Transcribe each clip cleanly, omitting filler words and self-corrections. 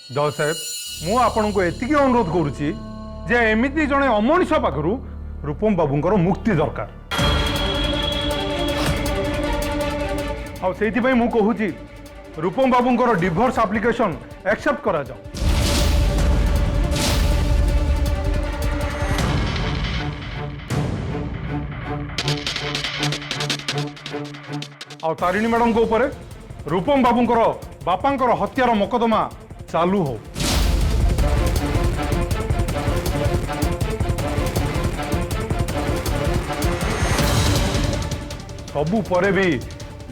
जज साहेब मु आपन को एतिकी अनुरोध करुच्ची जे एमिति जने अमनिष पाखरु रूपम बाबूंकर मुक्ति दरकार आउ मु कहूची रूपम बाबूंकर डिवोर्स एप्लिकेशन एक्सेप्ट करा जाओ। आउ तारिणी मैडम को ऊपर रूपम बाबूंकर बापांकर हत्यार मकदमा चालू हो। सबू परे भी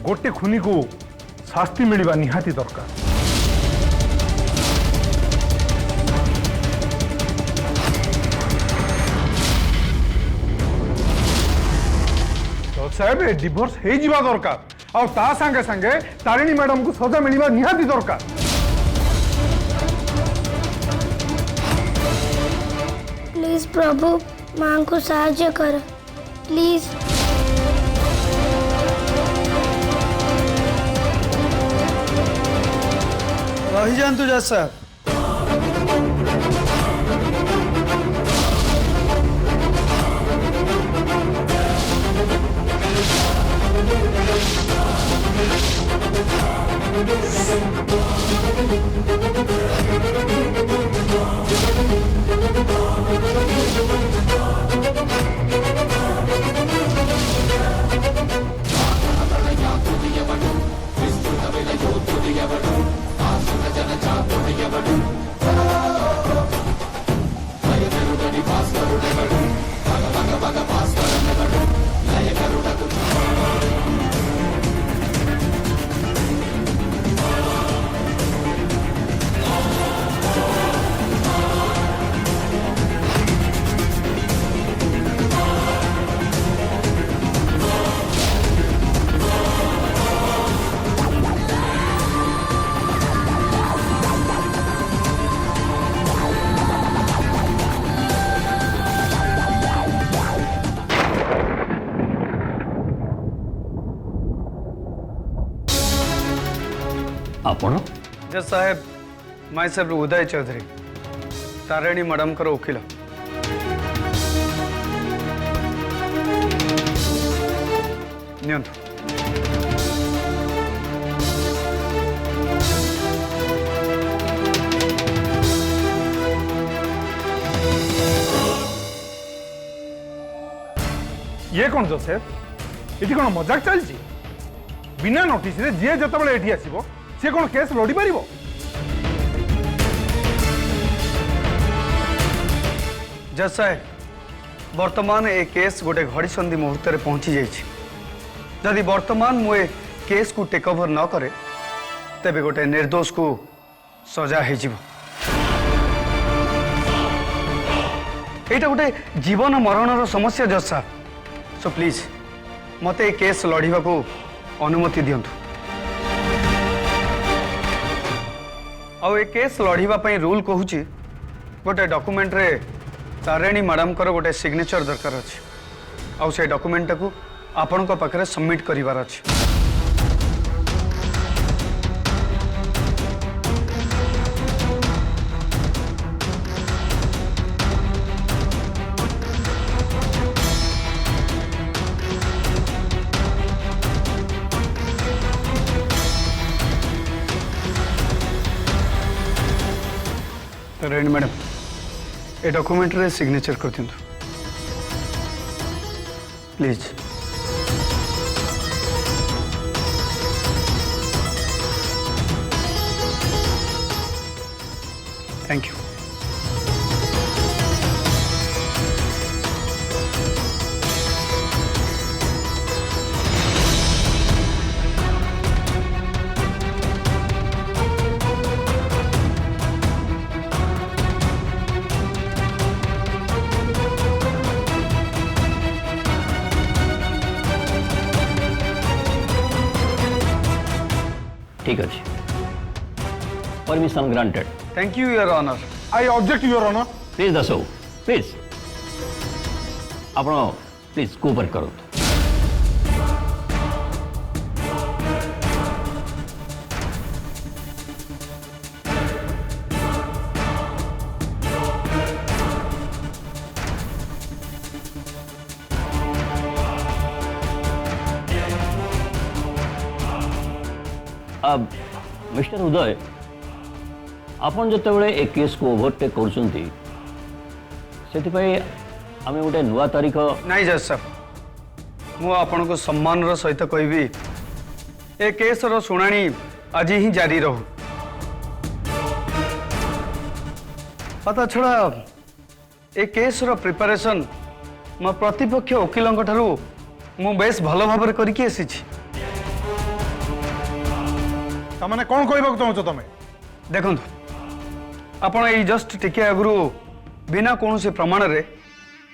गोटे खुनी को शास्ति मिलवा निहाती दरकार। तो साहेब डिवोर्स हो जिबा दरकार और ता संगे संगे तारिणी मैडम को सजा मिलवा निहाती दरकार। प्लीज प्रभु मां को साहाय्य कर प्लीज। रही जातु जज साहब। आपण जज साहेब माय साहेब उदय चौधरी तारिणी मैडम कर वकील। नियंतु ये कौन जोसेफ ये कौन मजाक चलती बिना नोटिस रे जी जिते ये आसो सी कौन केस लड़ी पार। जज साहेब वर्तमान ए केस गोटे घड़ी संधि मुहूर्त में पहुंची जाइए। जदि वर्तमान मु ए केस को टेक ओवर न करे तेबे गोटे निर्दोष को सजा हो एटा गोटे जीवन मरण समस्या जज साहब। सो प्लीज मते ए केस लड़िबा को अनुमति दियंतु। आउ ए केस लड़िबा पई रूल कहूची गोटे डॉक्यूमेंट रे तारिणी मैडम कर गोटे सिग्नेचर दरकार अछि। आउ से डॉक्यूमेंट को आपण को पाखरे सबमिट करिवार अछि। तारिणी मैडम ए डॉक्यूमेंट रे सिग्नेचर कर दिंतु प्लीज। Thank you. ठीक अच्छे permission granted. Thank you your honour. I object your honour. Please दसो प्लीज आपण प्लीज कोऑपरेट करो। मिस्टर उदय आपन जतबेले ए केस को ओवरटेक करछंती सेतिपई आमे गोटे नुआ तारीख नहीं जज साहब मु आपण को सम्मान रो सहित कहबी ए केस रो सुनानी आज ही जारी रहू पता छड़ा ए केस रो प्रिपरेशन मो प्रतिपक्ष वकीलों ठारू मु बेस भल भाव करके आसी तमने कौन कहबाक चाहछ तमे देखो आपण ये जस्ट टिके आगु बिना कौन से प्रमाण रे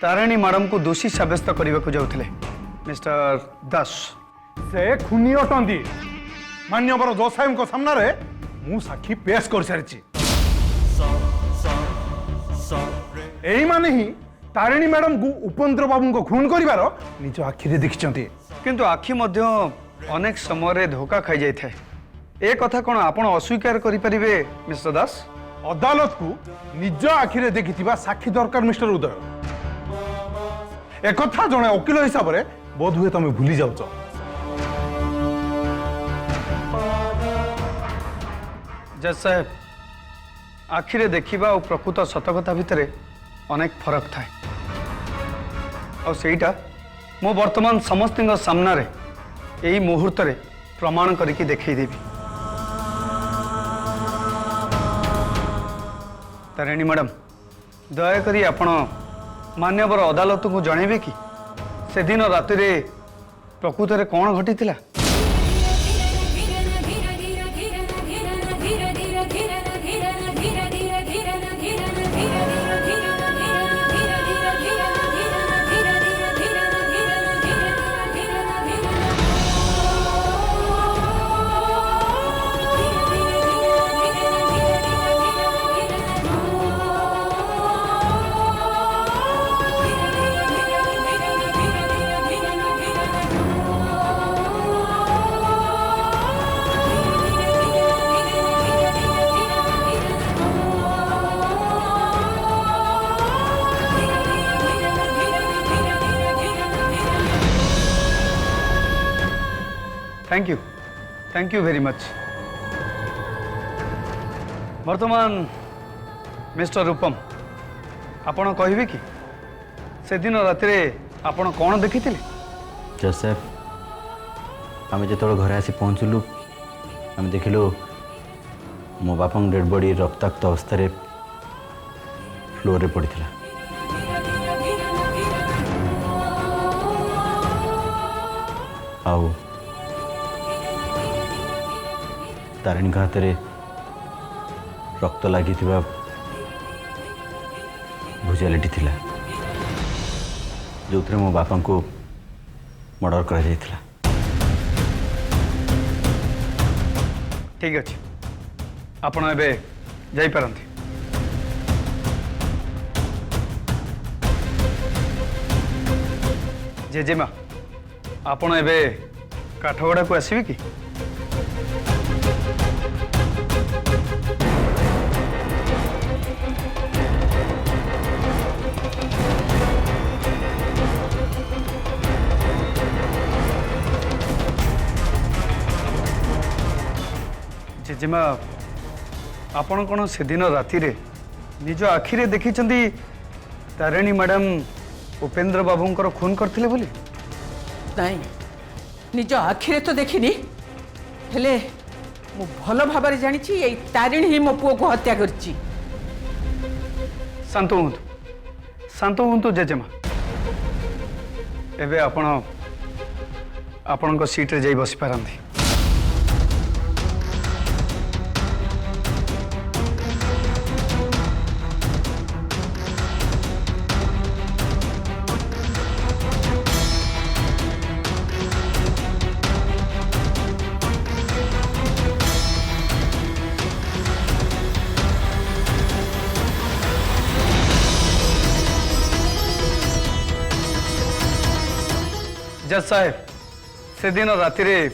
तारिणी मैडम को दोषी सब्यस्त करने को जाउथिले मिस्टर दास से खुनी अटंती मान्यवर जज साहेब सामना रे मु साक्षी पेश कर सारी एही माने ही तारिणी मैडम को उपेंद्र बाबू को खून करिवार निज आखिरे देखिचंती किंतु आखि मध्य अनेक समय रे धोखा खाई जाय थाए ए कथा कोन आपण अस्वीकार करि परिबे मिस्टर दास अदालत को निज आखिरे देखिथिबा साक्षी दरकार मिस्टर उदय एक कथा जने वकील हिसाब रे बोध हुए तमे भूली जाउछ जज साहेब आखिरे देखिबा और प्रकृत सतकथा भितर अनेक फरक थाए और सेटा मो वर्तमान समस्त सामना रे यही मुहूर्त रे प्रमाण करके देखई देबी तारिणी मैडम दयाकरी आपण मान्यवर अदालत को जनइबे कि से दिन राति रे प्रकृत रे कौन घटी थैंक यू वेरी मच वर्तमान मिस्टर रूपम आपण कहबे कि से दिन राति रे आपण कौन देखी जज साहब आम जो घर आसी पहुँचलु आम देखिलु मो बापा डेड बॉडी रक्ताक्त अवस्था फ्लोर रे पड़ी आउ तारिणी हाथ में रक्त लगी भुजालिटी थिला जो मो बापा को मर्डर करा जायथिला। ठीक अच्छे आपण एबे जाई पारंती जेजेमा आपण एबे काठगड़ा को आसबे कि जेजेमा आपण कौन से दिन राति रे निज आखिरे देखी तारिणी मैडम उपेंद्र बाबूंकर खून करथिले बोली नहीं निज आखिरे तो देखिनी हेले मु भल भाव जानी ये तारिणी ही मो पुओ को हत्या करची। शांत हूँ जेजेमा एबे आपण सीट रे जाई बसी पारंती। जज साहेब से दिन राति रे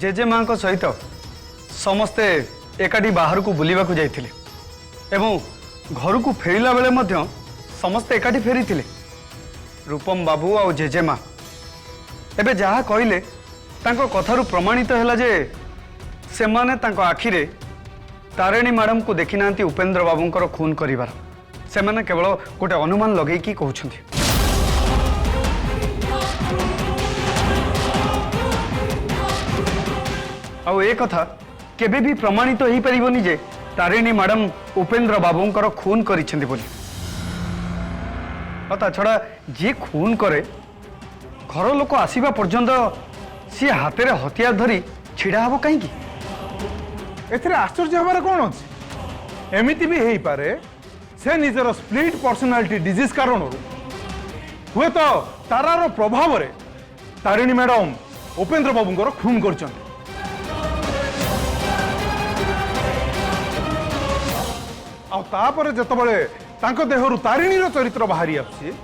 जेजे माँ सहित समस्ते एकाठी बाहर को बुलवा को जाइथिले एवं घर को फेरिला बेले मध्य समस्ते एकाठी फेरी थिले। रूपम बाबू आ जेजेमा एबे जहा कहले तांको कथारु प्रमाणित हैला जे सेमाने तांको आखिरे तारिणी मैडम को देखी ना उपेंद्र बाबूंकर खून करिवार सेमाने केवल गोटे अनुमान लगे कि कहउछंती। आउ ए कथा केबे भी प्रमाणित हो परिबनी जे तारिणी मैडम उपेंद्र बाबूंकर खून करिसेंती बोली। ता छड़ा जे खून करे घर लोक आसीबा पर्यंत सी हाथ में हथियार धरी छिड़ा हबो कहीं एथिरे आश्चर्य हबार कौन अछि? एमिति भी हेई पारे से निजर स्प्लिट पर्सनालिटी डिजीज कारण हुए तो तारार प्रभाव रे तारिणी मैडम उपेंद्र बाबूंकर खून करछन्ते। आ तापर जतबळे तांको देहरु तारिणीर चरित्र बाहरी आछि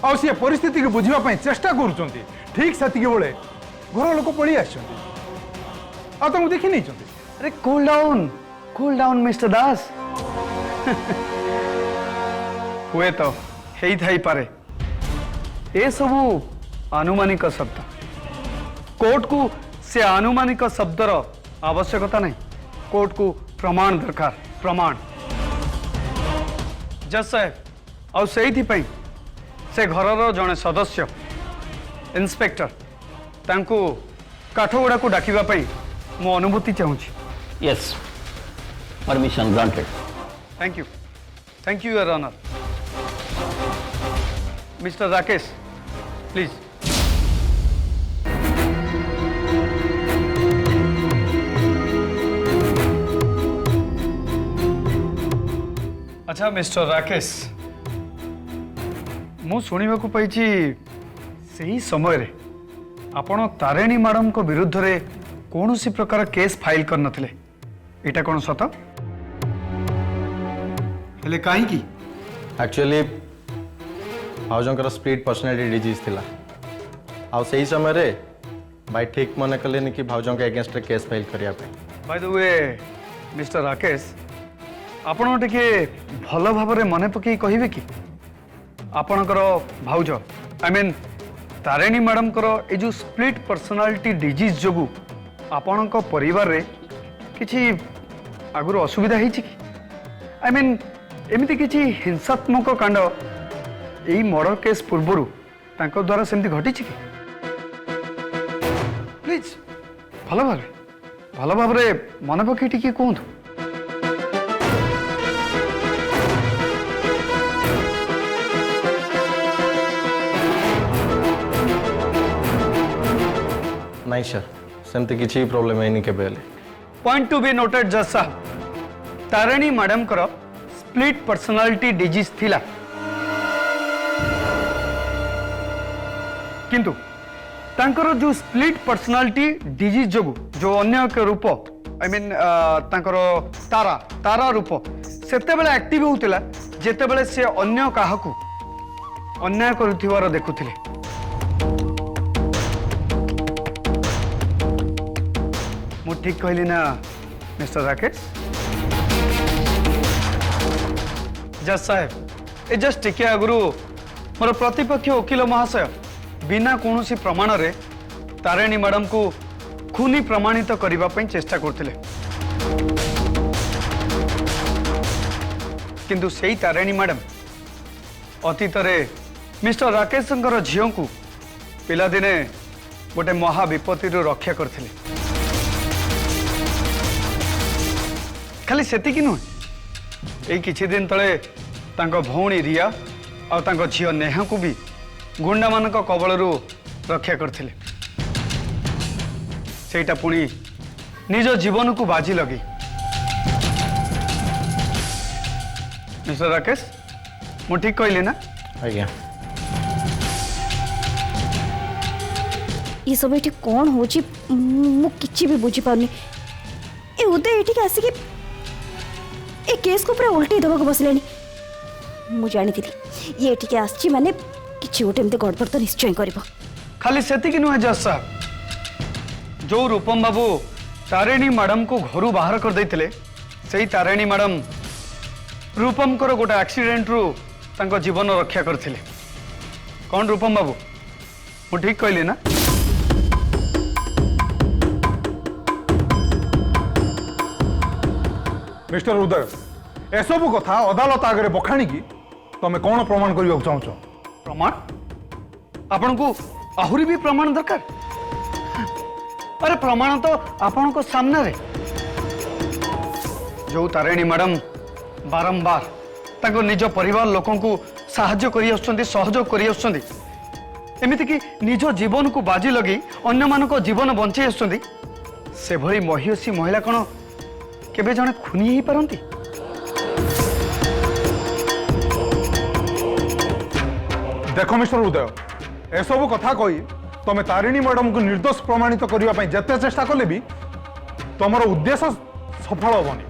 आ सी परिस्थिति के बुझिबा पई चेष्टा करूछन्ते ठीक सेतिके बेले घर लोक पळी आछन्ते आ तांको देखि नै छन्ते। अरे कूल डाउन मिस्टर दास हुए तो हेई थाई पारे ए सबू आनुमानिक शब्द कोर्ट को से आनुमानिक शब्दर आवश्यकता नहीं कोर्ट को प्रमाण दरकार प्रमाण जज साहेब आउ से घर जड़े सदस्य इंस्पेक्टर तांको काठगोड़ा को डाकिबा पई मो अनुभूति चाहूँगी। Yes permission granted. Thank you your honour. Mister Rakesh please. अच्छा मिस्टर राकेश मु शुणा पाई से समय रे आपण तारिणी मैडम को विरुद्ध रे कौन सी प्रकार केस फाइल कर नथिले एटा कौन सत हेले काहे की एक्चुअली भाउजंकर स्प्लिट पर्सनालिटी डिजीज थिला आउ सही समय रे भाई ठीक मन कले कि भाउजं के अगेंस्ट केस फाइल करिया पे। By the way mister Rakesh आपण टिके भल भाव में मन पकई कहिबे कि आपणकर भाउज आई मीन तारिणी मैडम ये जो स्प्लिट पर्सनालिटी डिजीज जोगु आपणक परिवार रे किछि आगुर असुविधा है कि आई मीन एमती किछि हिंसात्मक कांड यही मर्डर केस पूर्वर तांको द्वारा सेमती घटी कि प्लीज भल भाव मन पकई टिके कहतु। नहीं सर सेमती किछि प्रॉब्लम है नहीं केबे। पॉइंट टू बी नोटेड जज साहब तारिणी मैडम कर स्प्लिट पर्सनालिटी डिजीज थिला किंतु तांकर जो स्प्लिट पर्सनालिटी डिजीज जोगु जो अन्य एक रूप आई मीन तांकर तारा रूप सेते बेले एक्टिव होतिला जेते बेले से अन्य काहाकू अन्याय करुथिवार देखुथिले। मु ठीक कहली ना मिस्टर राकेश? जज साहेब ए जस्ट टिके आगुरु मोर प्रतिपक्ष वकील महाशय बिना कौन सी प्रमाण रे तारिणी मैडम को खूनी प्रमाणित करने चेष्टा करते किंतु सेई तारिणी मैडम अतीत मिस्टर राकेश झील को पिलादिने गोटे महाविपत्ति रक्षा करथिले। खाली सेतिकी नुहे यही किछि दिन तले तांको भौणी रिया और तांको झील नेहा को भी गुंडा मानक कबलरू रक्षा करथिले सेटा पुणी निज जीवन को बाजी लगी। मिस्टर राकेश मु ठीक कहली ना? आज्ञा ये सब ये कौन हो कि भी बुझी पानी ए उदय ये आसिक ए केस को पूरा उल्टी दबा बसले मु जानी ये ये आसी माने किछि गोटे एमते गड़बड़ तो निश्चय करिवो। खाली सेतिकी नुहे जज साहब जो रूपम बाबू तारिणी मैडम को घर बाहर कर देथिले सेही तारिणी मैडम रूपम को गोटे एक्सीडेंट रु तांको जीवन रक्षा करथिले। कौन रूपम बाबू मु ठीक कहली ना? मिस्टर उदय एसबू कथा अदालत आगे बखाणी की तुम कौन प्रमाण करने चाहछ? प्रमाण आपण को आहुरी भी प्रमाण दरकार? अरे प्रमाण तो आपण को सामने रे जो तारिणी मैडम बारंबार ताको निज परिवार लोकों को साहाय्य करी आछंती सहयोग करी आछंती एमिति कि निज जीवन को बाजी लगी अन्य मानको जीवन बंचे आछंती से भली महिषी महिला कोन केबे जने खुनी ही पारंती? देख मिस्टर उदय एसबू कथा कही तुम तारिणी मैडम को निर्दोष प्रमाणित करने जिते चेष्टा कले भी तुम उद्देश्य सफल हेनी।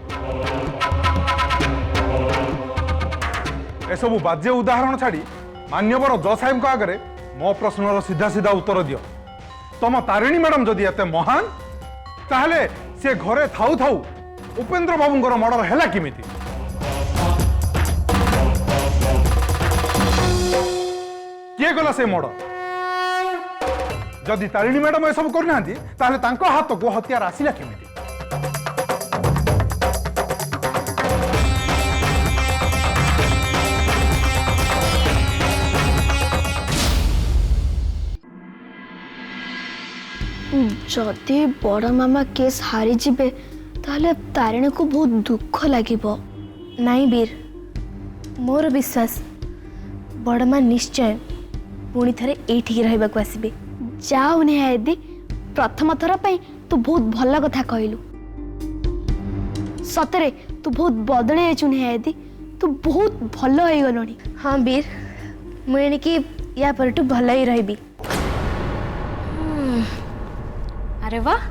एसबू बाज्य उदाहरण छाड़ी मान्यवर जज साहेब आगे मो प्रश्नर सीधा सीधा उत्तर दियो। तुम तारिणी मैडम जदि एते महान ताहले से घरे थाऊ थाऊ उपेंद्र बाबूंकर मर्डर हैला किमिति? किए गला से मर्डर? जदि तारिणी मैडम ए सब करना ताहले तांको हाथ को हत्यार आसिला किमिति? जदि बड़ मामा केस हारी जिबे ताहले तारिणी को बहुत दुख लागिबो। नहीं वीर मोर विश्वास बड़ मां निश्चय पुणी थरे एठी रहबाक आसीबे। जाओ नेहादी प्रथम थर पई तू बहुत भल कथा कहलु। सतरे तू बहुत बदले आइछु नेहादी तू बहुत भल होई गलोनी। हाँ वीर मुझे कि या पर तू भल ही रहबी। अरे वाह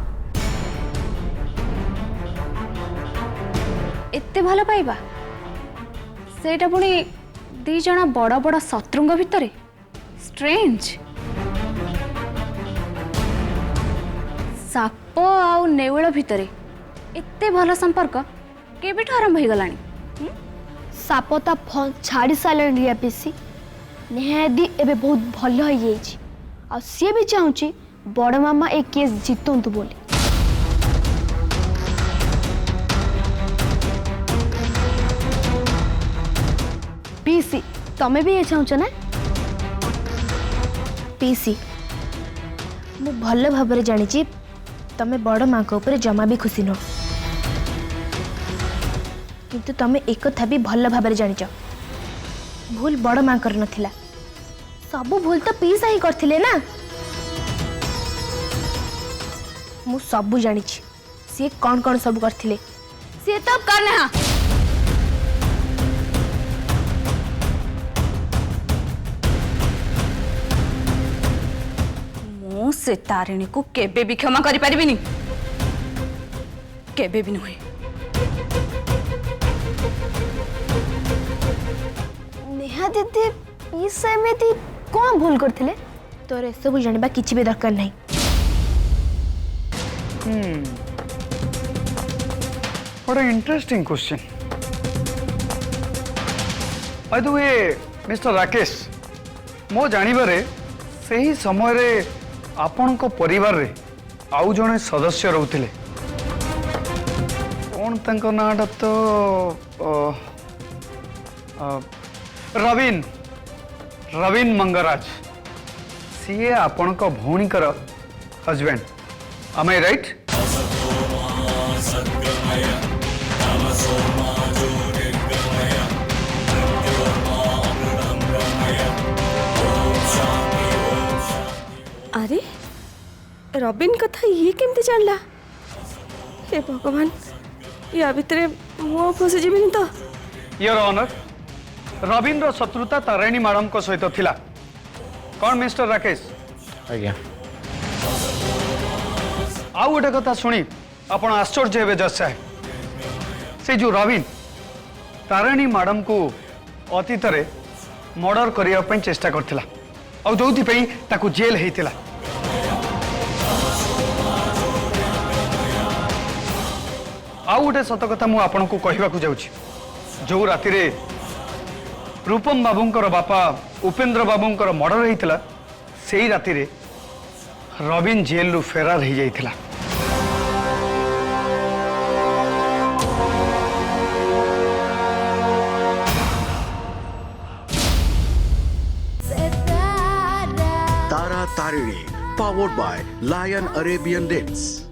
एते भल पाइबा सेटा पुणी दी जण बड़ बड़ शत्रुंग भितरे स्ट्रेंज। साप आउ नेउल भितरे एते भल संपर्क केबेठु आरंभ हो गलानी? सापता फोन छाड़ी सारे रिया पीसी नेहादी एबे बहुत भल हो जाइछि आ सी भी चाहूची बड़ मामा एक केस जीतंतु बोली। पीसी तमे भी ये चाहूच ना? पीसी मु भल भाबरे जानिछि तमे बड़ मां को ऊपर जमा भी खुशी नो किंतु तमे एक कथा भी भल भाबरे जानिछ भूल बड़ मां कर नथिला सब भूल तो पीसा ही करथिले ना। मु सब जानिछि सी कौन कौन सब करथिले सी तो करना मो से तारिणी को केबे भी क्षमा करि परिबिनी केबे भी नुहे। नेहा दीदी पीस एमती कौन भूल करथिले? तोर ए सब जानबा किछि भी दरकार नहीं। What an interesting question. By the way, Mr. Rakesh मो जानिबारे सही समय रे आपण को परिवार रे आउ जने सदस्य रहउथिले कोन तंको नाटा तो रवीन मंगराज सीए आपण को भौणी कर हस्बैंड। Am I right? अरे रबिन कथा ये केमती जानला? हे भगवान या भितरे मो फसी जीविनी तो? योर ऑनर रवीन रो शत्रुता तारिणी मैडम को सहित थिला कौन मिस्टर राकेश? आज्ञा आउ गोटे कथा शुणी आप आश्चर्य हे जज साहेब से जो रवीन तारिणी मैडम को अतीत मर्डर करने चेष्टा करथिला और जो ताकू जेल होता। आउ गोटे सत कथा मु आपन को कहवाकू जाउछि जो राति रे रूपम बाबूंकर बापा उपेंद्र बाबूंकर मर्डर होता से राति रे रवीन जेल रु फेरार हो जाइथिला। Tarini, powered by Lion Arabian Dates.